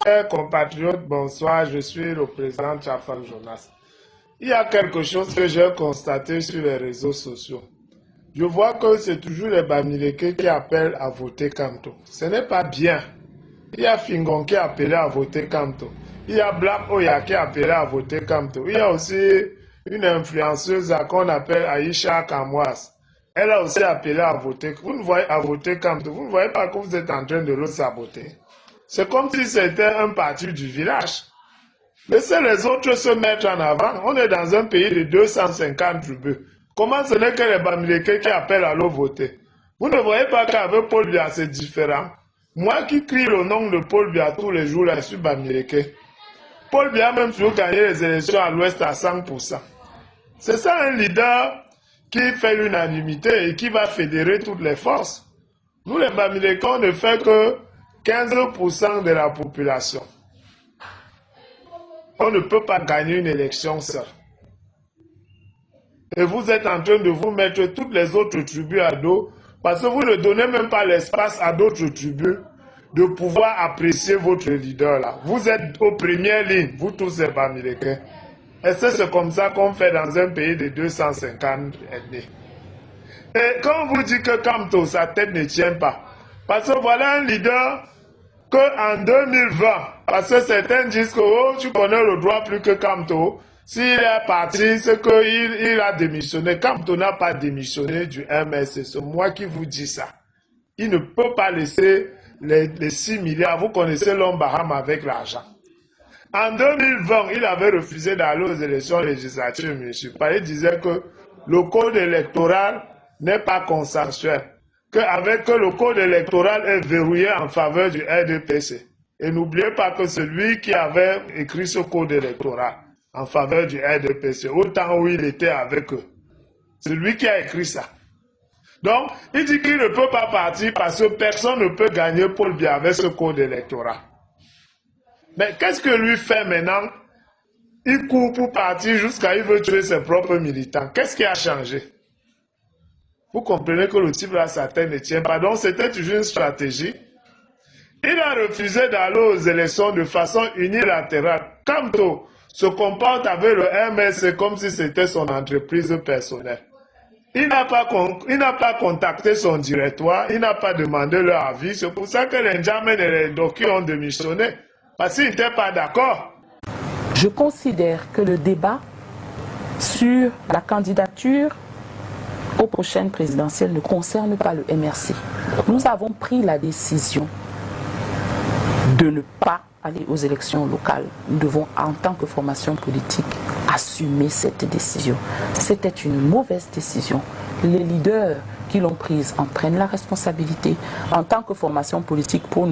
Chers compatriotes, bonsoir, je suis le président Tchafal Jonas. Il y a quelque chose que j'ai constaté sur les réseaux sociaux. Je vois que c'est toujours les Bamileke qui appellent à voter Kamto. Ce n'est pas bien. Il y a Fingon qui a appelé à voter Kamto. Il y a Black Oya qui a appelé à voter Kamto. Il y a aussi une influenceuse qu'on appelle Aïcha Kamwas. Elle a aussi appelé à voter. Vous ne voyez à voter Kamto. Vous ne voyez pas que vous êtes en train de le saboter. C'est comme si c'était un parti du village. Laissez les autres se mettre en avant. On est dans un pays de 250 tribus. Comment ce n'est que les Bamileke qui appellent à le voter? Vous ne voyez pas qu'avec Paul Biya, c'est différent. Moi qui crie le nom de Paul Biya tous les jours, là, je suis Bamileke. Paul Biya même toujours gagné les élections à l'ouest à 100%. C'est ça un leader qui fait l'unanimité et qui va fédérer toutes les forces. Nous les Bamileke, on ne fait que 15% de la population. On ne peut pas gagner une élection seule. Et vous êtes en train de vous mettre toutes les autres tribus à dos parce que vous ne donnez même pas l'espace à d'autres tribus de pouvoir apprécier votre leader là. Vous êtes aux premières lignes, vous tous les Bamileke. Et c'est comme ça qu'on fait dans un pays de 250 ethnies. Et quand on vous dit que Kamto, sa tête ne tient pas, parce que voilà un leader qu'en 2020, parce que certains disent que oh, tu connais le droit plus que Kamto, s'il est parti, c'est qu'il a démissionné. Kamto n'a pas démissionné du MS, c'est moi qui vous dis ça. Il ne peut pas laisser les 6 milliards, vous connaissez l'homme Baham avec l'argent. En 2020, il avait refusé d'aller aux élections législatives municipales. Il disait que le code électoral n'est pas consensuel. Qu'avec le code électoral est verrouillé en faveur du RDPC. Et n'oubliez pas que celui qui avait écrit ce code électoral en faveur du RDPC, au temps où il était avec eux, c'est lui qui a écrit ça. Donc, il dit qu'il ne peut pas partir parce que personne ne peut gagner Paul Biya avec ce code électoral. Mais qu'est-ce que lui fait maintenant? Il court pour partir jusqu'à il veut tuer ses propres militants. Qu'est-ce qui a changé? Vous comprenez que le type là, sa tête ne tient pas. Donc c'était toujours une stratégie. Il a refusé d'aller aux élections de façon unilatérale. Kamto se comporte avec le MS comme si c'était son entreprise personnelle. Il n'a pas contacté son directoire, il n'a pas demandé leur avis. C'est pour ça que les Ndjamene et les Doki ont démissionné. Parce qu'ils n'étaient pas d'accord. Je considère que le débat sur la candidature aux prochaines présidentielles ne concerne pas le MRC. Nous avons pris la décision de ne pas aller aux élections locales. Nous devons, en tant que formation politique, assumer cette décision. C'était une mauvaise décision. Les leaders qui l'ont prise en prennent la responsabilité. En tant que formation politique, pour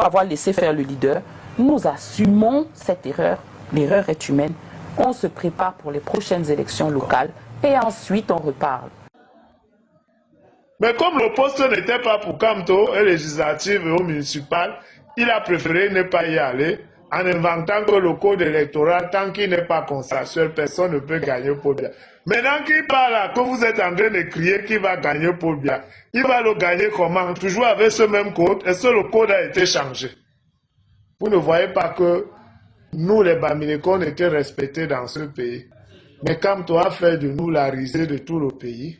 avoir laissé faire le leader, nous assumons cette erreur. L'erreur est humaine. On se prépare pour les prochaines élections locales et ensuite on reparle. Mais comme le poste n'était pas pour Kamto, et législative et au municipal, il a préféré ne pas y aller en inventant que le code électoral, tant qu'il n'est pas consensuel, personne ne peut gagner Paul Biya. Maintenant qu'il parle là, que vous êtes en train de crier qu'il va gagner Paul Biya, il va le gagner comment? Toujours avec ce même code? Est-ce que le code a été changé? Vous ne voyez pas que nous, les Bamileke, on était respectés dans ce pays. Mais Kamto a fait de nous la risée de tout le pays.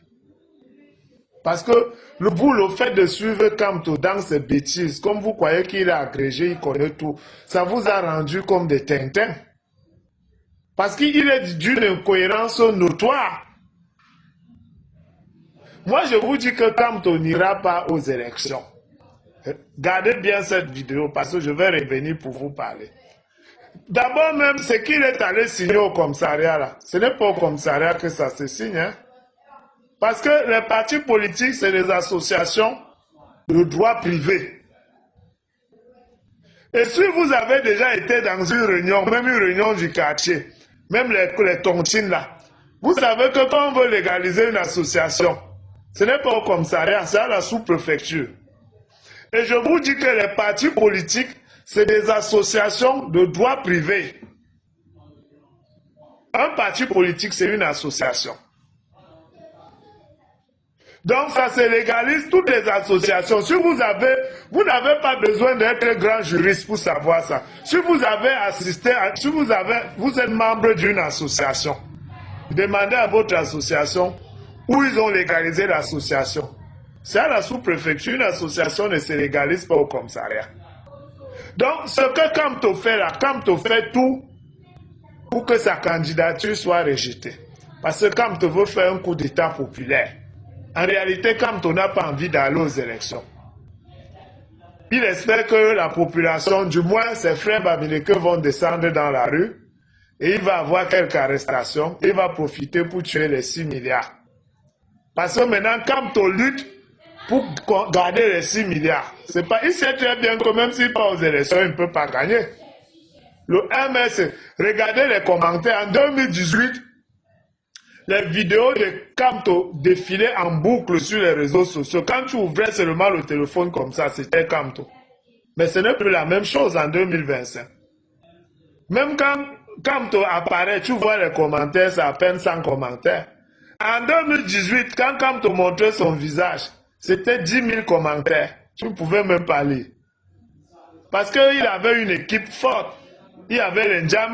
Parce que vous, le fait de suivre Kamto dans ses bêtises, comme vous croyez qu'il est agrégé, il connaît tout, ça vous a rendu comme des tintins. Parce qu'il est d'une incohérence notoire. Moi, je vous dis que Kamto n'ira pas aux élections. Gardez bien cette vidéo parce que je vais revenir pour vous parler. D'abord même, c'est qu'il est allé signer au commissariat là. Ce n'est pas au commissariat que ça se signe, hein. Parce que les partis politiques, c'est des associations de droit privé. Et si vous avez déjà été dans une réunion, même une réunion du quartier, même les tontines là, vous savez que quand on veut légaliser une association, ce n'est pas au commissariat, c'est à la sous-préfecture. Et je vous dis que les partis politiques, c'est des associations de droit privé. Un parti politique, c'est une association. Donc ça se légalise toutes les associations. Si vous n'avez pas besoin d'être grand juriste pour savoir ça. Si vous avez assisté, vous êtes membre d'une association, demandez à votre association où ils ont légalisé l'association. C'est à la sous-préfecture, une association ne se légalise pas au commissariat. Donc ce que Kamto fait là, Kamto fait tout pour que sa candidature soit rejetée. Parce que Kamto veut faire un coup d'État populaire. En réalité, Kamto n'a pas envie d'aller aux élections. Il espère que la population, du moins ses frères Bamileke, vont descendre dans la rue et il va avoir quelques arrestations. Il va profiter pour tuer les 6 milliards. Parce que maintenant, Kamto lutte pour garder les 6 milliards. Il sait très bien que même s'il part aux élections, il ne peut pas gagner. Le MS, regardez les commentaires. En 2018, les vidéos de Kamto défilaient en boucle sur les réseaux sociaux. Quand tu ouvrais seulement le téléphone comme ça, c'était Kamto. Mais ce n'est plus la même chose en 2025. Même quand Kamto apparaît, tu vois les commentaires, c'est à peine 100 commentaires. En 2018, quand Kamto montrait son visage, c'était 10 000 commentaires. Tu ne pouvais même pas lire. Parce qu'il avait une équipe forte. Il y avait les Njam